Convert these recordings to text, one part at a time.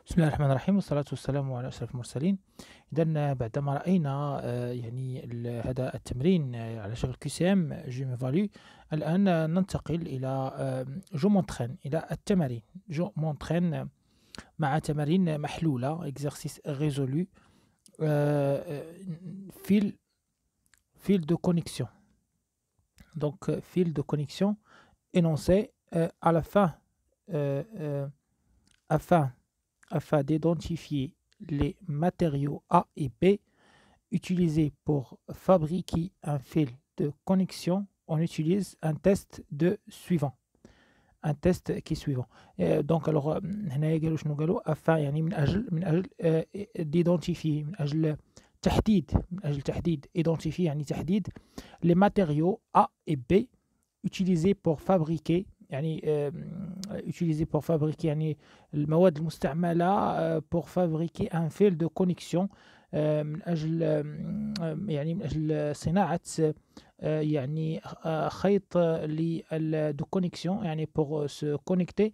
بسم الله الرحمن الرحيم والصلاة والسلام على أشرف المرسلين. إذا بعدما رأينا هذا التمرين على شكل QCM جو ميفالو. الآن ننتقل إلى جو مونترين إلى التمارين جو مونترين مع تمارين محلولة exercice résolu fil fil de connexion. Donc fil de connexion énoncé à la fin afin afin d'identifier les matériaux A et B utilisés pour fabriquer un fil de connexion, on utilise un test de suivant. Un test qui est suivant. Donc alors هنايا قالوا شنو قالوا afin يعني من أجل d'identifier من أجل تحديد identifier يعني تحديد les matériaux A et B utilisés pour fabriquer يعني utilisé pour fabriquer يعني المواد المستعملة pour fabriquer un fil de connexion من أجل يعني من أجل صناعة يعني خيط de connexion يعني pour se connecter.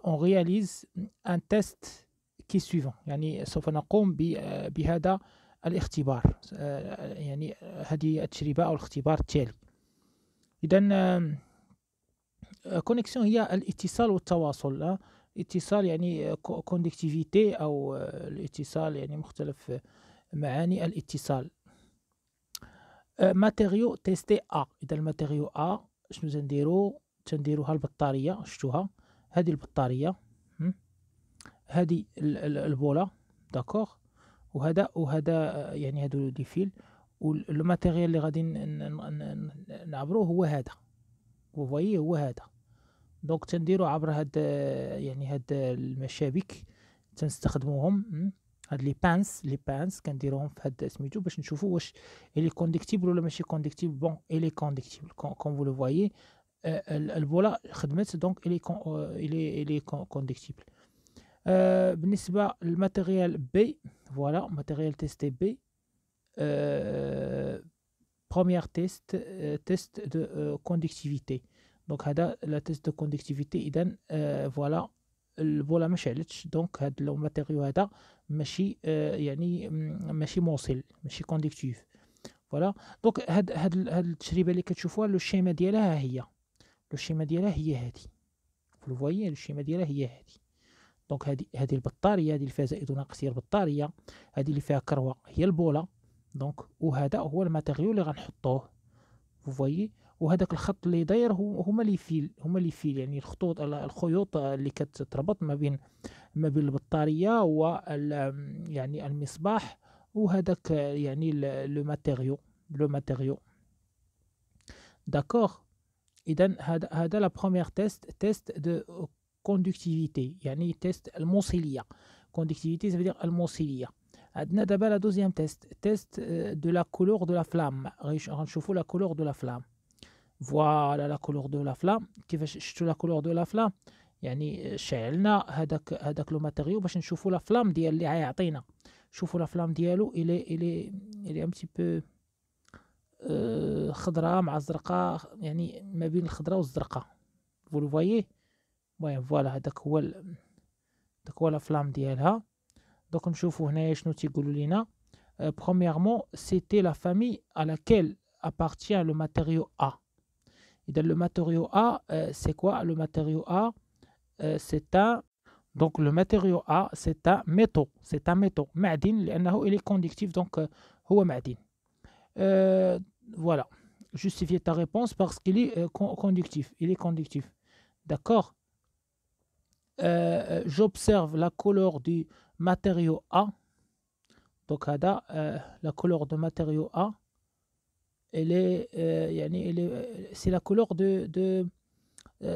On réalise un test qui est suivant يعني سوف نقوم بهذا الاختبار يعني هذه التجربة أو الاختبار التالي. إذن كونيكسيون هي الاتصال والتواصل. اتصال يعني كوندكتيفيتي أو الاتصال يعني مختلف معاني الاتصال. ماتيريو تيستي إذا الماتيريو شنو تنديروها البطارية. شفتوها هذه البطارية، هذه البولة داكوغ، وهذا يعني هادو لي فيل، والماتيريال اللي غادي نعبروه هو هذا. وفوايي هو هذا. دونك تنديرو عبر هاد يعني هاد المشابك تنستخدموهم، هاد لي بانس كنديروهم في هاد سميتو باش نشوفو واش إلي كونديكتيبل ولا ماشي كونديكتيبل. بون إلي كونديكتيبل كون فو لو فوايي. البولا خدمت دونك إلي كونديكتيبل. بالنسبة للماتيريال بي، فوالا ماتيريال تيستي بي. Première test de conductivité. Donc هذا لا تيست دو كوندكتيفيتي. اذا فوالا البوله ما شعلتش، دونك هذا لو ماتيريو هذا ماشي يعني ماشي موصل، ماشي كوندكتيف. فوالا دونك هاد التجربه اللي كتشوفوها لو شيما ديالها هي هذه. فلو فوايي الشيما ديالها هي هذه. دونك هذه البطاريه، هذه اللي فيها زائد وناقص هي البطاريه، هذه اللي فيها كروه هي البوله. دونك وهذا هو الماتيريو اللي غنحطوه فوايي. وهذاك الخط اللي داير هما لي فيل يعني الخيوط اللي كتربط ما بين البطاريه و يعني المصباح وهذاك يعني لو ماتيريو داكوغ. اذا هذا لا بروميير تيست دو كوندكتيفيتي يعني تيست الموصليه. كوندكتيفيتي ça veut dire الموصليه. عندنا دابا لا دوزيام تيست دو لا كولور دو لا فلام. غنشوفوا لا كولور دو لا فلام. فوالا لا كولور دو لا فلام. كيفاش شفتوا لا كولور دو لا فلام؟ يعني شعلنا هذاك لو ماتيريو باش نشوفوا لا فلام ديال اللي غيعطينا. شوفوا لا فلام ديالو الي ان بتي بو خضراء مع زرقاء، يعني ما بين الخضراء والزرقاء. فو فوايي فوالا هذاك هو لا فلام ديالها. Donc نشوفوا هنايا شنو تيقولوا لينا. Premièrement, c'était la famille à laquelle appartient le matériau A. إذا le matériau A, c'est quoi le matériau A? C'est un donc le matériau A c'est un métaux. C'est un métaux معدن لأنه il est conductif. Donc هو معدن. Voilà. Justifier ta réponse parce qu'il est conductif. Il est conductif. D'accord. J'observe la couleur du matériau A. Donc هذا la couleur de matériau A elle est يعني c'est la couleur de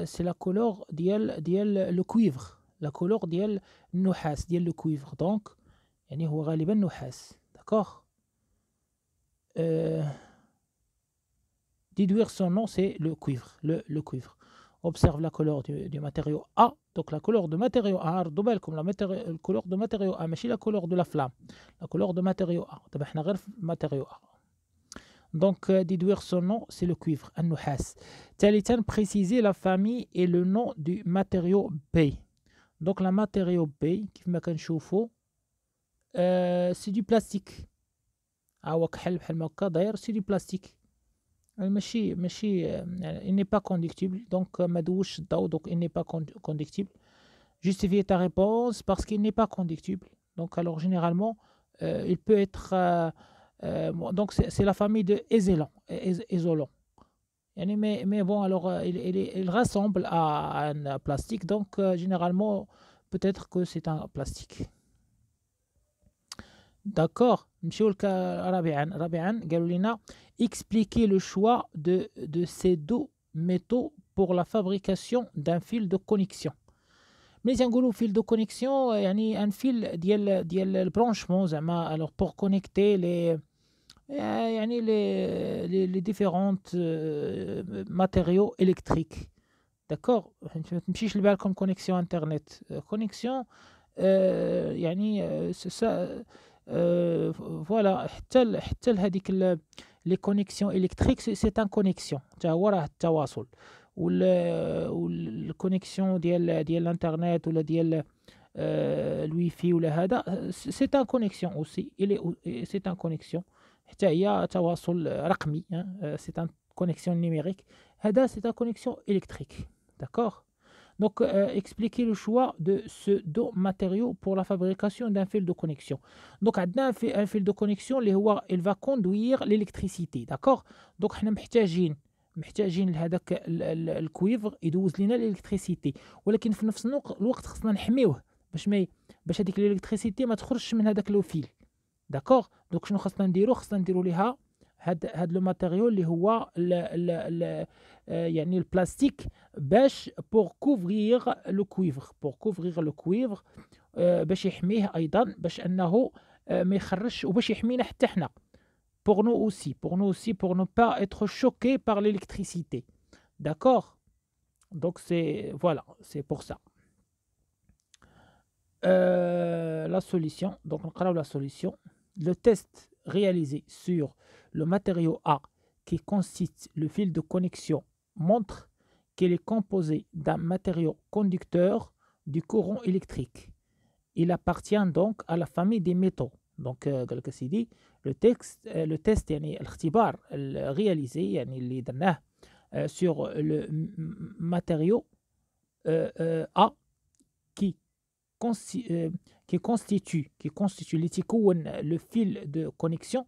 c'est la couleur ديال le cuivre. la couleur ديال النحاس ديال le cuivre. donc يعني هو غالبا نحاس. d'accord. déduire son nom c'est le cuivre. le cuivre. Observe la couleur du matériau A. Donc la couleur de matériau A, ردوا بالكم la couleur de matériau A ماشي la couleur de la flamme. La couleur de matériau A. دابا حنا غير في matériau A. Donc déduire son nom c'est le cuivre النحاس. ثالثا préciser la famille et le nom du matériau B. Donc la matériau B كيف ما كنشوفوا سي دو بلاستيك، ها هو كحل بحال ما هكا داير سي دو بلاستيك، ماشي il n'est pas conductible donc ما دوش الضوء donc il n'est pas conductible. Justifier ta réponse parce qu'il n'est pas conductible. Donc alors généralement il peut être donc c'est la famille de isolant. Mais bon, alors il rassemble à un plastique, donc généralement, peut-être que c'est un plastique. D'accord. رابعاً قالوا لنا expliquer le choix de ces deux métaux pour la fabrication d'un fil de connexion. ملي تنقولوا fil de connexion يعني un fil ديال البرانشمون زعما alors pour connecter يعني les différentes matériaux électriques. D'accord. ما تمشيش لبالكم كونيكسيون انترنت كونيكسيون يعني فوالا حتى لهذيك لي كونيكسيون الكتريك سي ان كونيكسيون حتى هو راه التواصل والكونيكسيون ديال الانترنت ولا ديال الوي في ولا هذا سي ان كونيكسيون اوسي سي ان كونيكسيون حتى هي تواصل رقمي سي ان كونيكسيون نيميريك هذا سي ان كونيكسيون الكتريك. D'accord. Donc, expliquer le choix de ce deux matériaux pour la fabrication d'un fil de connexion. Donc, un fil de connexion, il va conduire l'électricité. D'accord. Donc, احنا محتاجين لهذاك الكويفر يدوز لنا الالكتريسيتي، ولكن في نفس الوقت خصنا نحميوه باش هذيك الالكتريسيتي ما تخرجش من هذاك لو فيل. داكوغ. دونك شنو خصنا نديرو ليها هاد لو ماتيريو اللي هو يعني البلاستيك باش بور كوفرير لو كويفر باش يحميه ايضا باش انه ما يخرجش وباش يحمينا حتى حنا pour nous aussi pour ne pas être choqués par l'électricité. D'accord. Donc c'est pour ça. La solution, donc on regarde la solution. Le test réalisé sur le matériau A qui constitue le fil de connexion montre qu'il est composé d'un matériau conducteur du courant électrique. Il appartient donc à la famille des métaux. Donc comme c'est dit, le test يعني الاختبار réalisé يعني اللي درناه sur le matériau A qui constitue اللي تيكون le fil de connexion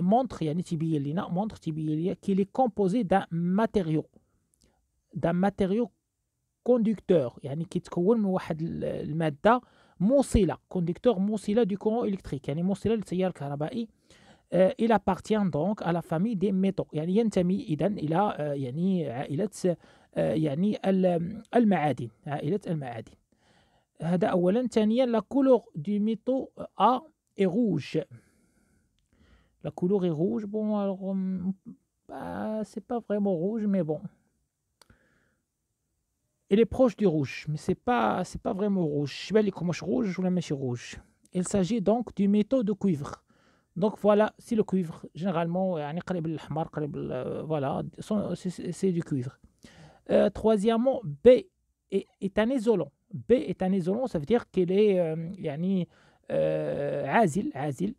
montre يعني تبين لنا qu'il est composé d'un matériau conducteur يعني كيتكون من واحد المادة موصلة conducteur موصلة du courant électrique يعني موصلة للتيار الكهربائي. Il appartient donc à la famille des métaux يعني ينتمي إذن إلى يعني عائلة يعني المعادن عائلة المعادن. هذا أولا. ثانيا la couleur du métaux A est rouge. La couleur est rouge. Bon alors c'est pas vraiment rouge mais bon. Il est proche du rouge mais c'est pas vraiment rouge. Je vais aller comme rouge ou la mèche rouge. Il s'agit donc du métaux de cuivre. Donc voilà, c'est le cuivre généralement يعني قريب للأحمر قريب voilà c'est du cuivre. Troisièmement, B est un isolant. B est un isolant, ça veut dire qu'il est يعني عازل.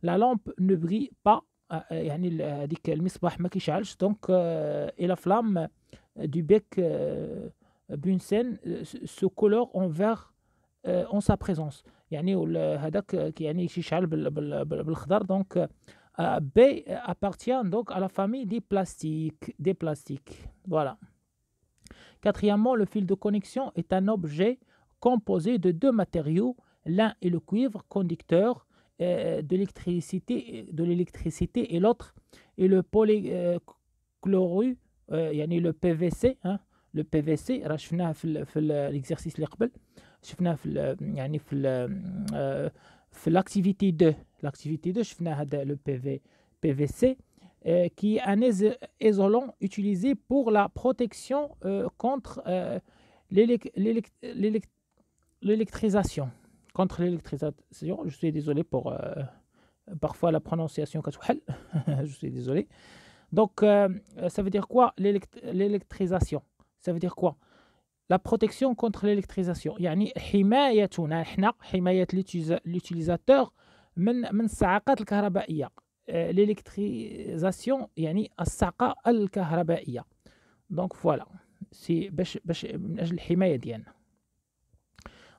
La lampe ne brille pas يعني هذيك المصباح ما كيشعلش donc et la flamme du bec Bunsen se colore en vert en sa présence. يعني هذاك يعني كيشعل بالخضر. donc B appartient donc à la famille des plastiques. Voilà. Quatrièmement, le fil de connexion est un objet composé de deux matériaux. L'un est le cuivre conducteur de l'électricité et l'autre est le polychlorure يعني le PVC. le PVC راه شفناه في l'exercice اللي قبل شفناه يعني في l'activité 2 شفنا هذا le PVC qui est un isolant utilisé pour la protection contre l'électrisation. Contre l'électrisation, je suis désolé pour parfois la prononciation كتوحل. Je suis désolé. Donc ça veut dire quoi l'électrisation? Ça veut dire quoi? la protection contre l'électrisation يعني حمايتنا احنا حماية l'utilisateur من الصعقات الكهربائية. l'électrisation يعني الصعقة الكهربائية. دونك فوالا سي باش من أجل الحماية ديالنا.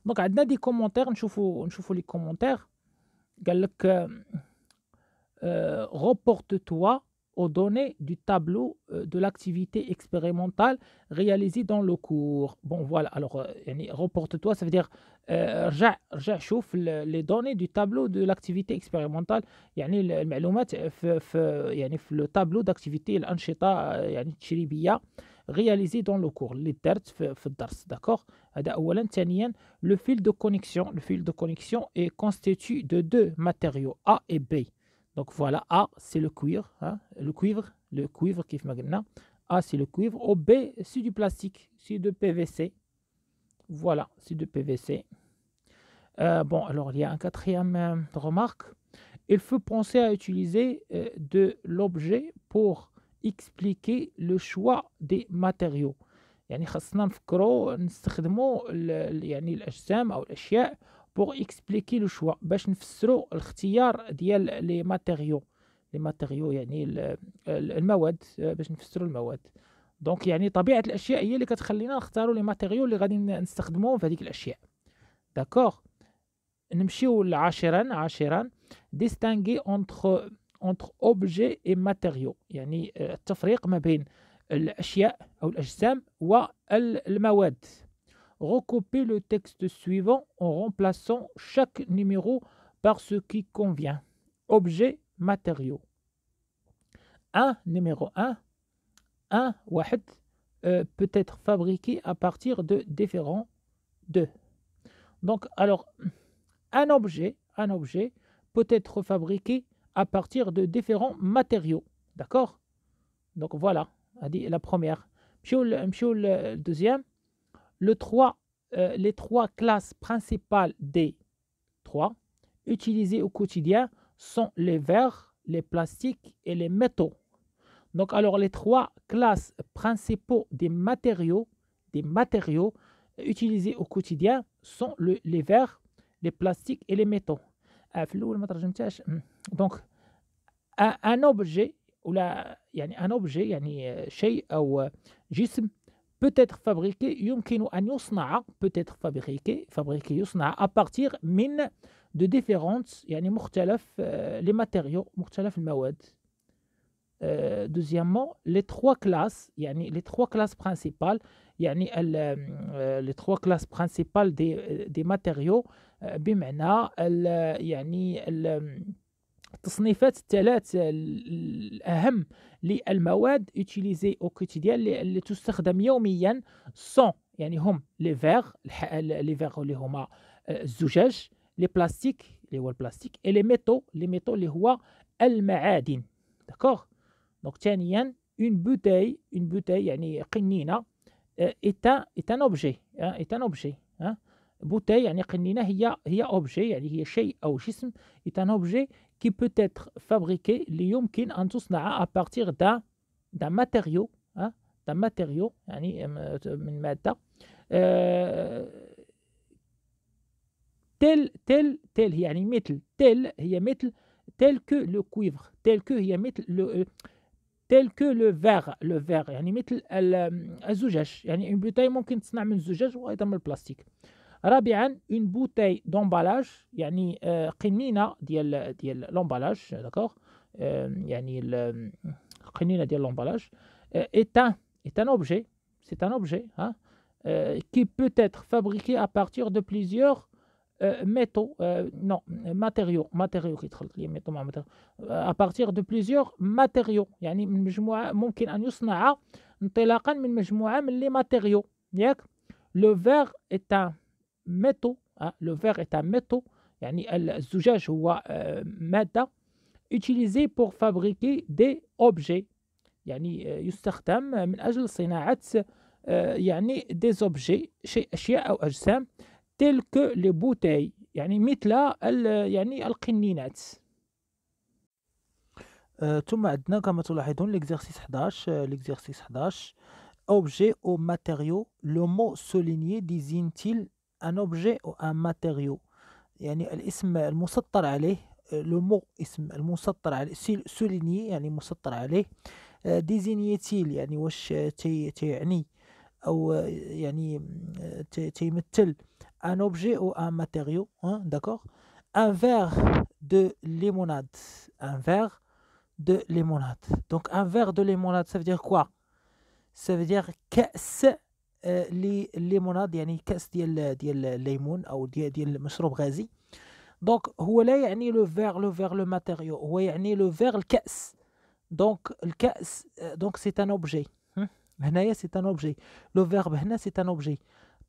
دونك عندنا دي كومونتير نشوفوا لي كومونتير. قال لك reporte-toi aux données du tableau de l'activité expérimentale réalisée dans le cours. Bon, voilà. Alors, reporte-toi, ça veut dire رجع شوف les données du tableau de l'activité expérimentale. يعني المعلومات في le tableau d'activité الأنشطة يعني التجريبية réalisée dans le cours اللي دارت في الدرس. D'accord. هذا أولا. ثانيا, le fil de connexion est constitué de deux matériaux A et B. Donc voilà, A c'est le cuivre, hein, le cuivre qui fait maintenant. A c'est le cuivre, ou B c'est du plastique, c'est de PVC. Voilà, c'est de PVC. Bon, alors il y a un quatrième remarque. Il faut penser à utiliser de l'objet pour expliquer le choix des matériaux. يعني خاصنا نفكروا نستخدموا يعني الأجسام أو الأشياء pour expliquer le choix باش نفسروا الاختيار ديال لي ماتيريو يعني المواد باش نفسروا المواد. دونك يعني طبيعة الأشياء هي اللي كتخلينا نختاروا لي ماتيريو اللي غادي نستخدموهم في هذيك الأشياء. داكوغ. نمشيو عاشرا distinguer entre objet et matériaux. يعني التفريق ما بين الأشياء أو الأجسام والمواد. Recouper le texte suivant en remplaçant chaque numéro par ce qui convient. Objet, matériaux. 1, numéro 1, واحد, peut être fabriqué à partir de différents 2. Donc, alors, un objet peut être fabriqué à partir de différents matériaux. D'accord? Donc, voilà, la première. Le deuxième. Les trois classes principales des 3 utilisées au quotidien sont les verres, les plastiques et les métaux. Donc, alors, les 3 classes principaux des matériaux utilisés au quotidien sont les verres, les plastiques et les métaux. Donc, un objet, شيء أو جسم peut être fabriqué يمكن أن يصنع يصنع à partir من de différentes يعني مختلف les matériaux مختلف المواد. Deuxièmement, les 3 classes principales يعني les 3 classes principales des matériaux بمعنى يعني التصنيفات الثلاث الأهم للمواد utilisées au quotidien اللي تستخدم يوميا sont يعني هم les verres اللي هما الزجاج, les plastiques اللي هو البلاستيك, et les métaux اللي هو المعادن. d'accord. donc ثانيا une bouteille يعني قنينة est un objet bouteille يعني قنينة هي objet يعني هي شيء أو جسم est un objet qui peut être fabriqué اللي يمكن أن تصنع à partir d'un matériau يعني من مادة tel يعني مثل هي مثل tel que le cuivre هي مثل tel que le verre يعني مثل الزجاج يعني une bouteille ممكن تصنع من الزجاج وأيضا من البلاستيك. رابعا une bouteille d'emballage يعني قنينة ديال l'emballage. d'accord. يعني القنينة ديال l'emballage est un objet c'est un objet qui peut être fabriqué à partir de plusieurs matériaux كيدخل لي ميتو مع matériaux à partir de plusieurs matériaux يعني من مجموعة ممكن أن يصنع انطلاقا من مجموعة من لي matériaux. ياك. le verre est un métaux يعني الزجاج هو مادة utilisé pour fabriquer des objets يعني يستخدم من أجل صناعة يعني des objets أشياء أو أجسام tels que les bouteilles يعني مثل يعني القنينات. ثم عندنا كما تلاحظون l'exercice 11 objet ou matériau. Le mot souligné désigne-t-il un objet ou un matériau؟ يعني الاسم المسطر عليه لو مو اسم المسطر عليه souligné يعني مسطر عليه désigné-t-il يعني واش تيعني أو يعني تيمثل un objet ou un matériau, hein, d'accord. Un verre de limonade. Un verre de limonade. Donc un verre de limonade, ça veut dire quoi? Ça veut dire كأس ليموناد يعني كأس ديال الليمون أو ديال مشروب غازي. دونك هو لا يعني لو فير لو ماتيريو، هو يعني لو فير الكأس. دونك الكأس دونك سي ان اوبجي. هنايا سي ان اوبجي. لو فيرب هنا سي ان اوبجي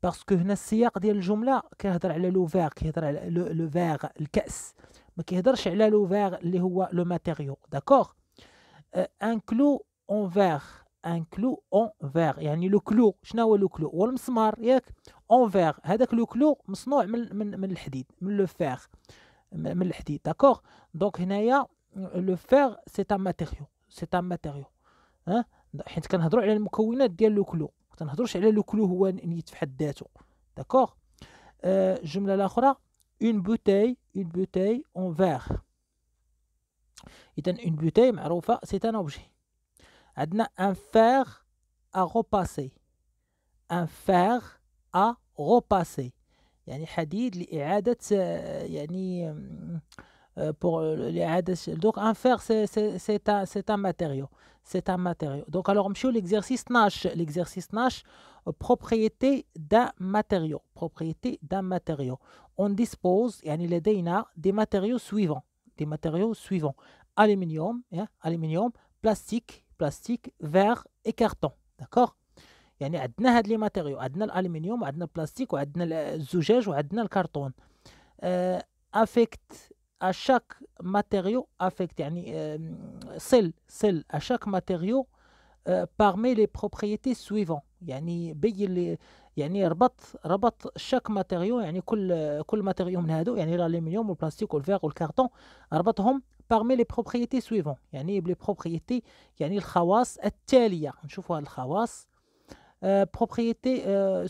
باسكو هنا السياق ديال الجمله كيهضر على لو فير، كيهضر على لو فير الكأس، ما كيهضرش على لو فير اللي هو لو ماتيريو. داكوغ. ان كلو اون فير. ان كلو اون فير يعني لو كلو. شنو هو لو كلو؟ هو المسمار ياك. اون فير هذاك لو كلو مصنوع من الحديد، من لو فير، من الحديد. داكوغ. دونك هنايا لو فير سي ان ماتيريو، سي ان ماتيريو. ها حيت كنهضروا على المكونات ديال لو كلو، ما كنهضروش على لو كلو هو نيت في حد ذاته. داكوغ. الجمله الاخرى اون بوتاي، اون بوتاي اون فير. اذا اون بوتاي معروفه سي ان اوبجي. عندنا ان فير ا روباسي. ان فير ا روباسي يعني حديد لإعادة يعني pour l'إعادة. Donc un fer c'est un matériau. C'est un matériau. Donc alors نمشيو l'exercice 12. L'exercice 12 propriété d'un matériau. Propriété d'un matériau. On dispose يعني لدينا des matériaux suivants. Des matériaux suivants. Aluminium, aluminium, plastique, plastique, verre et carton. D'accord. يعني عندنا هاد لي ماتيريو، عندنا الالومنيوم وعندنا البلاستيك وعندنا الزجاج وعندنا الكرتون. افيكت اشاك ماتيريو، افيكت يعني صل اشاك ماتيريو parmi les propriétés suivantes. يعني بين لي يعني ربط شاك ماتيريو يعني كل ماتيريو من هادو يعني الالومنيوم والبلاستيك والفيغ والكرتون ربطهم parmi les propriétés suivantes يعني بلي بروبريتي يعني الخواص التالية. نشوفوا هاد الخواص. propriété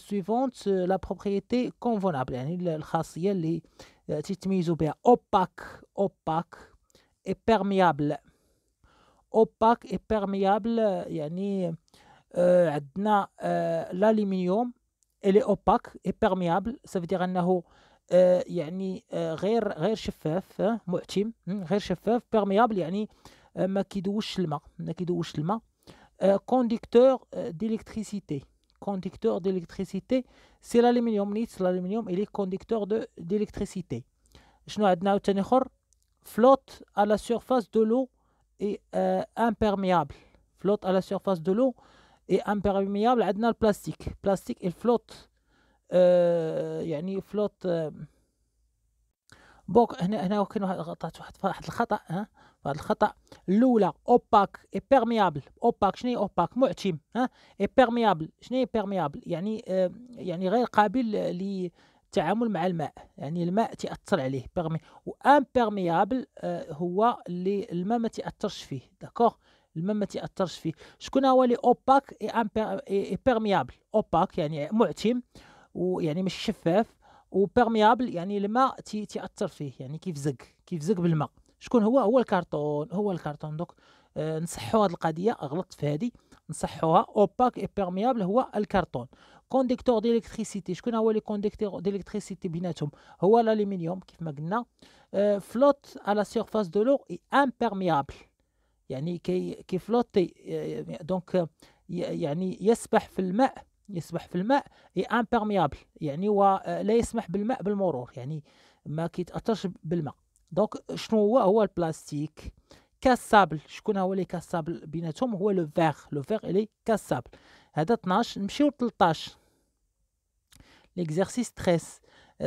suivante la propriété convenable يعني الخاصية اللي تتميزوا بها opaque et perméable. opaque et perméable يعني عندنا l'aluminium اللي opaque et perméable ça veut dire أنه يعني غير شفاف، معتم، غير شفاف. perméable يعني ما كيدوش الماء، ما كيدوش الماء. conducteur d'électricité. Conducteur d'électricité, c'est l'aluminium. L'aluminium, il est conducteur d'électricité. شنو عندنا عاوتاني اخر؟ flotte à la surface de l'eau et imperméable. flotte à la surface de l'eau et imperméable. عندنا البلاستيك. بلاستيك الفلوت يعني فلوت. بوك هنا كاين واحد الخطا. واحد الخطا الاولى اوباك اي بيرميابل. اوباك شنو هي اوباك؟ معتم. اي بيرميابل شنو هي بيرميابل؟ يعني يعني غير قابل للتعامل مع الماء، يعني الماء تاثر عليه. بيرمي وامبيرميابل هو اللي الماء ما تاثرش فيه. داكوغ. الماء ما تاثرش فيه. شكون هو لي اوباك اي بيرميابل؟ اوباك يعني معتم ويعني مش شفاف، وبيرميابل يعني الماء تيأثر فيه يعني كيفزق بالماء. شكون هو الكرتون. هو الكرتون. دوك نصحوا هذه القضيه، غلطت في هذه، نصحوها. اوباك اي بيرميابل هو الكرتون. كونديكتور ديليكتريسيتي. شكون هو لي كونديكتور ديليكتريسيتي بيناتهم؟ هو الالومنيوم كيف ما قلنا. فلوت على سيرفاس دو لو اي امبيرميابل يعني كيفلوتي دونك يعني يسبح في الماء. يسبح في الماء اي امبيرميابل يعني ولا يسمح بالماء بالمرور، يعني ما كيتاثرش بالماء. دونك شنو هو البلاستيك؟ كاسابل. شكون هو اللي كاسابل بيناتهم؟ هو لو فيغ. لو فيغ اللي كاسابل. هذا 12. نمشيو ل 13. l'exercice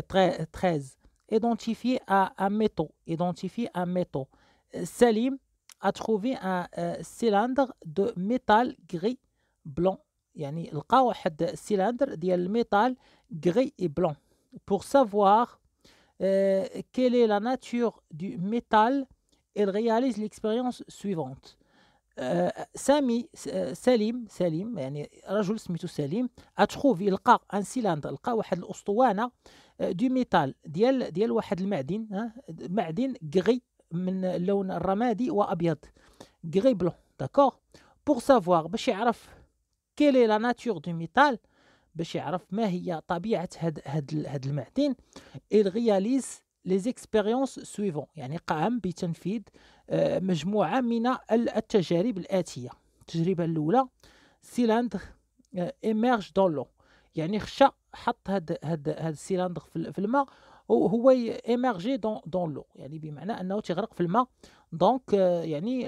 13 identifier un métaux. Identifier un métaux. Salim a trouvé un cylindre de métal gris blanc. يعني لقى واحد السيلندر ديال الميتال gris et blanc. Pour savoir quelle est la nature du métal, il réalise l'expérience suivante. سامي سليم يعني رجل سميتو سليم اتروفي لقى ان سيلاندر، لقى واحد الاسطوانه دو ميتال ديال واحد المعدن، معدن غري من اللون الرمادي وابيض، غري بلون داكوغ. بور سافوار باش يعرف كيل اي لا ناتور دو ميتال، باش يعرف ما هي طبيعه هاد المعدن. il réalise les expériences suivantes، يعني قام بتنفيذ مجموعة من التجارب الآتية. التجربة الأولى سيلاندر émerge dans l'eau، يعني خشى حط هاد السيلاندر في الماء، وهو ايمرجي دون لو، يعني بمعنى انه تيغرق في الماء. دونك يعني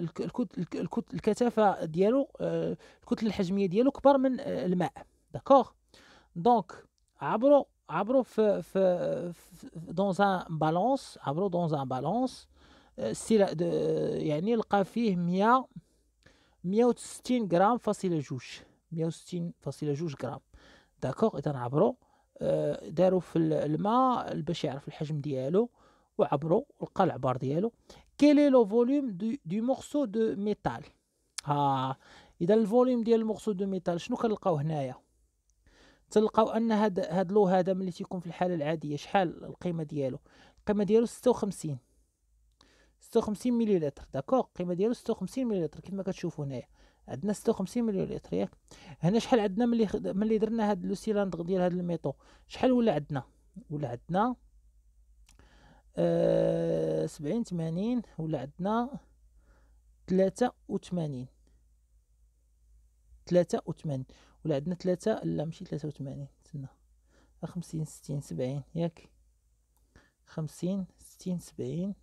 الكثافه ديالو، الكتله الحجميه ديالو كبر من الماء. داكوغ. دونك عبروا في دون ان بالونس، عبروا دون ان بالونس يعني لقى فيه 160 غرام فاصلة جوج، 160.2 غرام. داكوغ. اذا عبروا داروا في الماء باش يعرف الحجم ديالو، وعبروا لقى العبار ديالو. كيل اي لو فوليوم دو مورسو دو ميتال. اذا الفوليوم ديال المورسو دو ميتال شنو كنلقاو هنايا؟ تلقاو ان هاد لو هذا ملي تيكون في الحاله العاديه شحال القيمه ديالو؟ القيمه ديالو 56 مليلتر. داكوغ. القيمه ديالو 56 مليلتر كما كتشوفوا هنايا، عندنا 56 مليلتر ياك. هنا شحال عندنا ملي درنا هاد لو سيلاندر ديال هاد الميطو؟ شحال ولا عندنا؟ ولا عندنا 70 80، ولا عندنا 83 ولا عندنا 3، لا ماشي 83، تسنى 50 60 70 ياك، 50 60 70.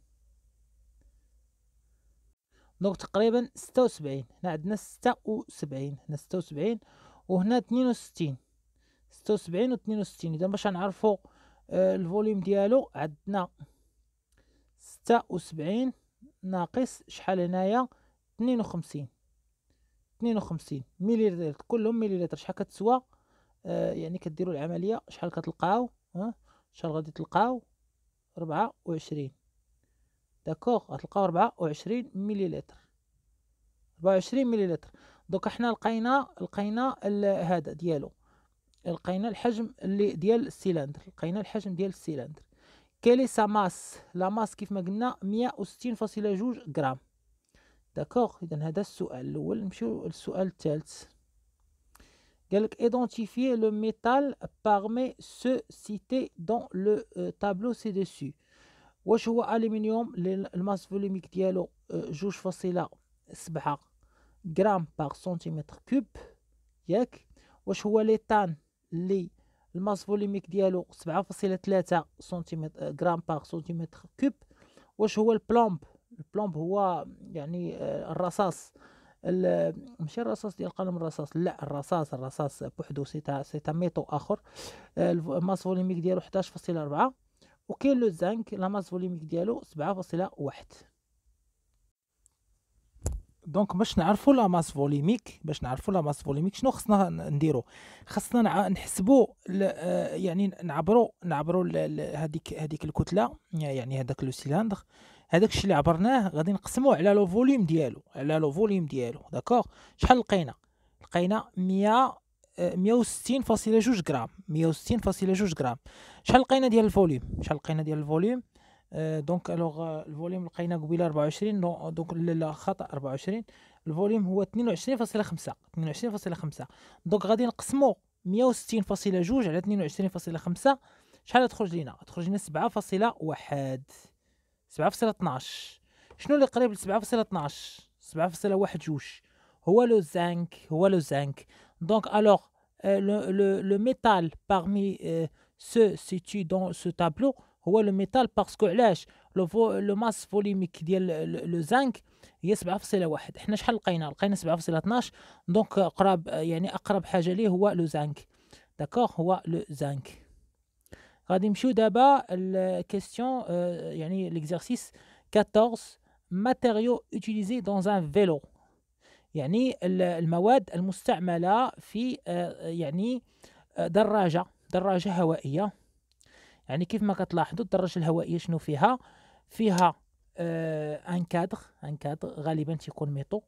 دونك تقريبا 76. هنا عندنا 76، هنا 76 وهنا 62. 76 و 62. اذا باش نعرفوا الفوليوم ديالو عندنا 76 ناقص شحال هنايا 52 مليلتر، كلهم مليلتر. شحال كتسوى؟ يعني كديروا العمليه شحال كتلقاو؟ شحال غادي تلقاو؟ 24. داكوغ. غتلقاو 24 مليلتر، 24 مليلتر. دوك حنا لقينا هذا ديالو، لقينا الحجم اللي ديال السيلاندر، لقينا الحجم ديال السيلاندر. كيلي سا ماس؟ لا ماس كيف ما قلنا 160.2 غرام. داكوغ. اذا هذا السؤال الاول. نمشيو للسؤال الثالث. قالك ايدونتيفيي لو ميتال parmi ceux cités dans le tableau ci-dessus. واش هو الومنيوم الماس فوليميك ديالو 2.7 غرام باغ سنتيمتر كوب ياك. واش هو ليتان اللي الماس فوليميك ديالو 7.3 سنتيمتر غرام باغ سنتيمتر كوب. واش هو البلومب هو يعني الرصاص، ماشي الرصاص ديال قلم الرصاص، لا الرصاص بوحدو سيتا ميتو اخر. الماس فوليميك ديالو 11.4. وكاين لو زانك لا ماس فوليميك ديالو 7.1. دونك باش نعرفوا لا ماس فوليميك شنو خصنا نديرو؟ خصنا نحسبوا يعني نعبروا هذيك الكتله، يعني هذاك لو سيلاندر، هذاك الشيء اللي عبرناه غادي نقسموه على لو فوليوم ديالو. داكوغ. شحال لقينا 160.2 غرام. 160.2 غرام. شحال لقينا ديال الفوليوم؟ دونك الوغ الفوليوم لقينا قبيله 24. دونك لا خطا 24. الفوليوم هو 22.5. دونك غادي نقسمو 160.2 على 22.5. شحال تخرج لينا؟ تخرج لنا 7.1. 7.12. شنو اللي قريب ل 7.12؟ 7.12 هو لو زانك. دونك الوغ le métal parmi ceux situés dans ce tableau هو لو ميتال باسكو علاش لو ماس فوليميك ديال لو زانك هي 7.1. حنا شحال لقينا 7.12. دونك قراب، يعني اقرب حاجه ليه هو لو زانك. داكوغ. هو لو زانك. غادي نمشيو دابا الكيستيون، يعني ليكزارسيس 14. ماتيريو utilisé dans un vélo، يعني المواد المستعمله في يعني دراجه هوائيه. يعني كيف ما كتلاحظوا الدراجه الهوائيه شنو فيها ان كادر غالبا تيكون ميطو.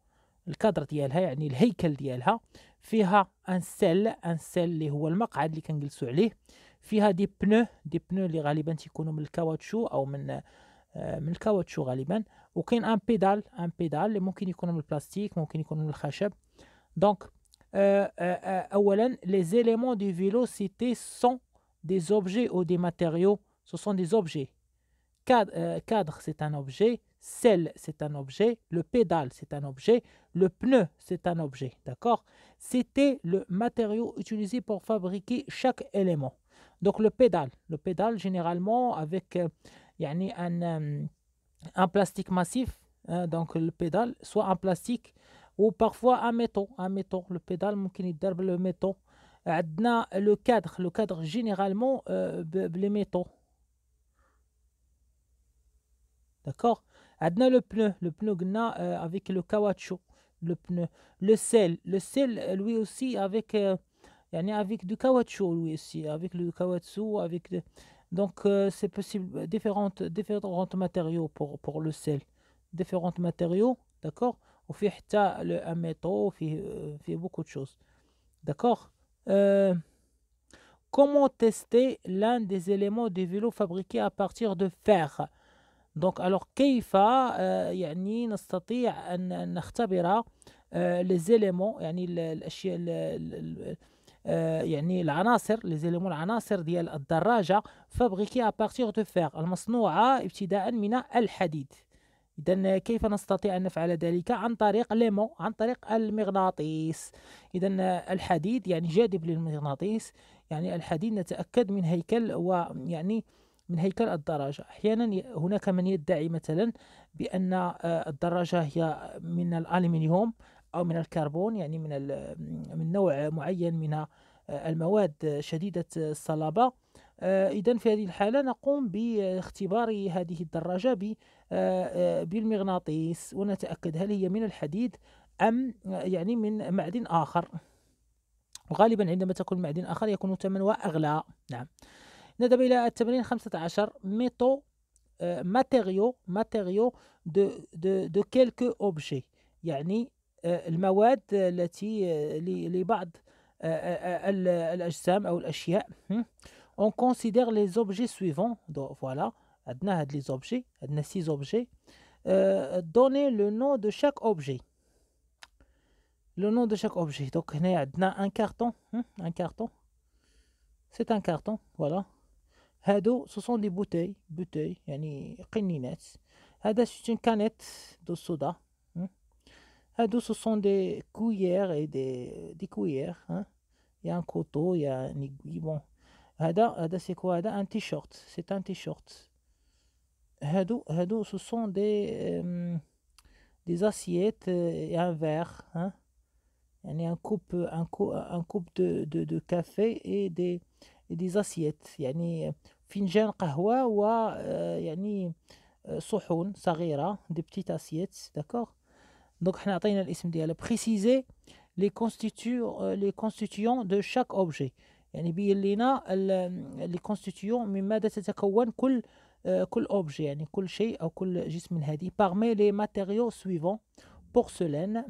الكادر ديالها يعني الهيكل ديالها، فيها ان سيل اللي هو المقعد اللي كنجلسوا عليه، فيها دي بنو اللي غالبا تيكونوا من الكاوتشو او من الكاوتشو غالبا، وكاين ان بيدال اللي ممكن يكون من البلاستيك، ممكن يكون من الخشب. دونك اولا les éléments du vélo cités sont des objets ou des matériaux. Ce sont des objets. Cadre, c'est un objet. Selle, c'est un objet. Le pédale, c'est un objet. Le pneu, c'est un objet. D'accord? C'était le matériau utilisé pour fabriquer chaque élément. Donc le pédale généralement avec يعني un plastique massif. Donc le pédale, soit en plastique ou parfois un métaux. Le pédale ممكن يتدار بالميتaux. عندنا le cadre généralement les métaux. D'accord. عندنا le pneu قلنا avec le caoutchouc. Le pneu. Le sel lui aussi avec يعني avec du caoutchouc lui aussi, avec le caoutchouc donc c'est possible différentes matériaux pour le sel, différents matériaux. D'accord. وفي حتى un métaux, فيه beaucoup de choses. D'accord. Comment tester l'un des éléments du vélo fabriqué à partir de fer. Donc alors كيف يعني نستطيع أن نختبر les éléments يعني الأشياء يعني العناصر العناصر ديال الدراجة fabriquée à partir de fer المصنوعة ابتداء من الحديد. إذن كيف نستطيع أن نفعل ذلك؟ عن طريق عن طريق المغناطيس. إذن الحديد يعني جاذب للمغناطيس، يعني الحديد نتأكد من هيكل ويعني من هيكل الدراجة. أحيانا هناك من يدعي مثلا بأن الدراجة هي من الألمنيوم أو من الكربون، يعني من نوع معين من المواد شديدة الصلابة. إذن في هذه الحالة نقوم باختبار هذه الدراجة بالمغناطيس ونتأكد هل هي من الحديد أم يعني من معدن آخر. وغالبا عندما تكون معدن آخر يكون ثمنها أغلى. نعم. نذهب إلى التمرين 15. matériaux de quelques objets، يعني المواد التي لبعض الأجسام أو الأشياء. On considère les objets suivants. Donc voilà، عندنا هاد les objets، عندنا 6 objets. Donnez le nom de chaque objet. Le nom de chaque objet. Donc هنا عندنا un carton. C'est un carton. Voilà. هادو ce sont des bouteilles يعني قنينات. هذا c'est une canette de soda. هادو ce sont des cuillères et des cuillères. Il y a un couteau, il y a un aiguille. Bon. هذا c'est quoi? هذا un t-shirt. C'est un t-shirt. هادو ce sont des assiettes et un verre. يعني un coupe de café et des assiettes. يعني فنجان قهوة ويعني صحون صغيرة دي بتيت اسييت. داكور. دونك حنا عطينا الاسم ديالها. بريسيزي لي كونستيتيون دو شاك اوبجي، يعني بين لينا لي كونستيتيون من ماذا تتكون كل اوبجي، يعني كل شيء او كل جسم من هذه. parmi les matériaux suivants porcelaine.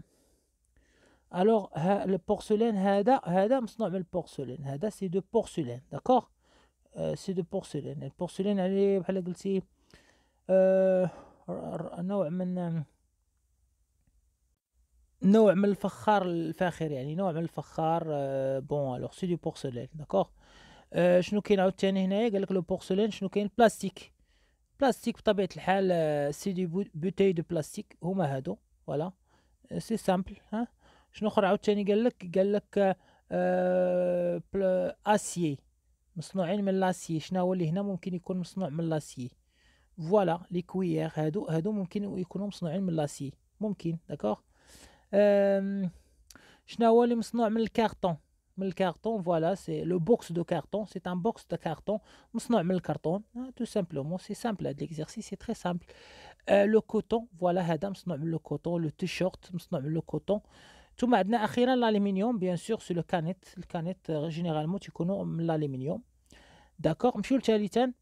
alors البورسلين هذا مصنوع من البورسلين. هذا سي دو بورسلين. داكور. سي دو بورسلين. البورسلين يعني بحال قلتي نوع من الفخار الفاخر، يعني نوع من الفخار. بون الوغ سي دو بورسلين. داكور. شنو كاين عاوتاني هنايا؟ قال لك لو بورسلين شنو كاين؟ بلاستيك بطبيعة الحال. سي دي بوتاي دو بلاستيك هما هادو. فوالا سي سامبل. شنو اخر عاوتاني؟ قال لك اسيي، مصنوعين من لاسيي. شنو هو اللي هنا ممكن يكون مصنوع من لاسيي؟ فوالا لي كويير هادو ممكن يكونوا مصنوعين من لاسيي، ممكن. داكوغ. شنو هو اللي مصنوع من الكارطون؟ فوالا سي لو بوكس دو كارطون. سي ان بوكس دو كارطون مصنوع من الكرتون. تو سامبلومون سي سامبل. هاد ليكزارسيس سي تري سامبل. لو كوتون. فوالا هذا مصنوع من لو كوتون. لو تيشيرت مصنوع من لو كوتون. ثم عندنا اخيرا الالومنيوم. بيان سور سي لو الكانيت جينيرالمون تيكونوا من الالومنيوم. داكوغ. نمشيو ثالثا.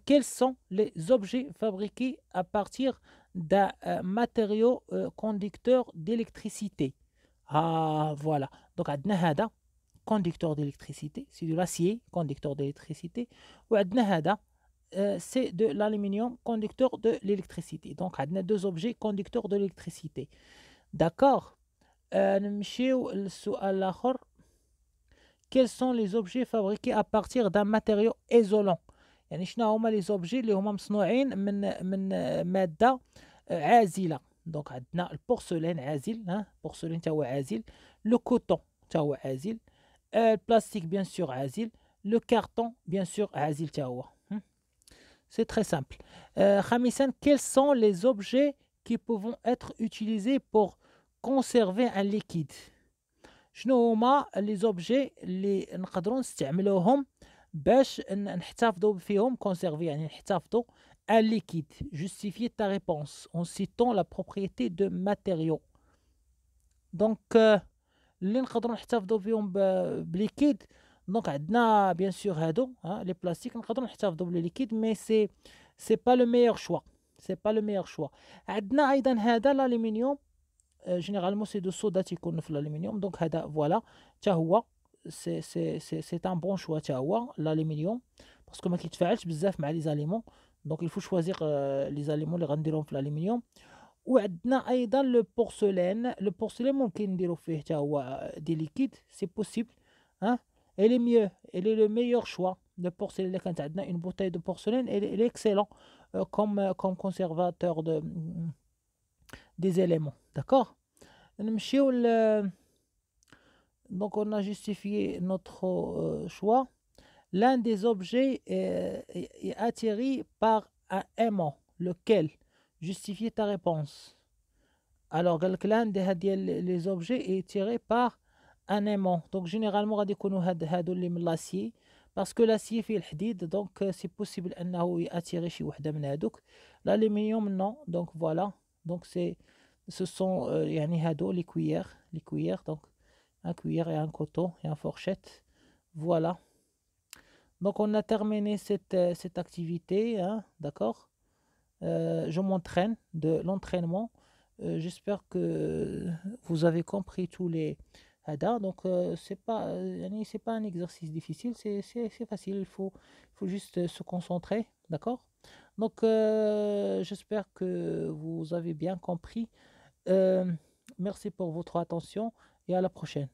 quels sont les objets fabriqués à partir d'un matériau conducteur d'électricité. Ah, voilà. Donc, عندنا هذا conducteur d'électricité, c'est de l'acier conducteur d'électricité. وعندنا هذا c'est de l'aluminium conducteur de l'électricité. Donc, on a deux objets conducteurs de l'électricité. D'accord. نمشيو للسؤال الآخر. Quels sont les objets fabriqués à partir d'un matériau isolant؟ يعني شنو هما les objets اللي هما مصنوعين من مادة عازلة. دونك عندنا البورسلين عازل، البورسلين تا هو عازل، لو كوتون تا هو عازل، البلاستيك بيان سور عازل، لو كارتون بيان سور عازل تا هو. C'est très simple. خامسا, quels sont les objets qui peuvent être utilisés pour conserver un liquide؟ شنو هما لي زوبجي اللي نقدروا نستعملوهم باش نحتفظوا فيهم كونسيرفي يعني نحتفظوا ان ليكيد justifier ta réponse en citant la propriété de matériaux. دونك اللي نقدروا نحتفظوا فيهم بليكيد دونك عندنا بيان سور هادو لي بلاستيك نقدروا نحتفظوا بالليكيد مي سي با لو ميور شوا سي با لو ميور شوا. عندنا ايضا هذا الالومنيوم généralement c'est de soda تيكون في الالومنيوم دونك هذا فوالا حتى هو سي ان بون شوا حتى هو الالومنيوم باسكو ما كيتفاعلش بزاف مع لي زاليمون دونك il faut choisir لي زاليمون اللي غنديروهم في الالومنيوم. وعندنا ايضا لو بورسلين ممكن نديرو فيه حتى هو دي ليكيد سي بوسيبل elle est mieux elle est le meilleur choix. Le porcelaine اللي كانت عندنا une bouteille de porcelaine elle est excellent comme conservateur des éléments. D'accord. Donc on a justifié notre choix. L'un des objets est attiré par un aimant. Lequel? Justifier ta réponse. Alors l'un des objets est tiré par un aimant. Donc généralement غادي يكونوا هادو اللي من l'acier parce que l'acier فيه الحديد donc c'est possible انه ياتيري شي وحده من هادوك. L'aluminium non. Donc voilà. Donc ce sont يعني هادو les cuillères donc un cuillère et un couteau et un fourchette. Voilà. Donc on a terminé cette activité, d'accord. Je m'entraîne de l'entraînement. J'espère que vous avez compris tous les هذا. Donc c'est pas un exercice difficile, c'est facile, il faut juste se concentrer, d'accord. Donc j'espère que vous avez bien compris. Merci pour votre attention et à la prochaine.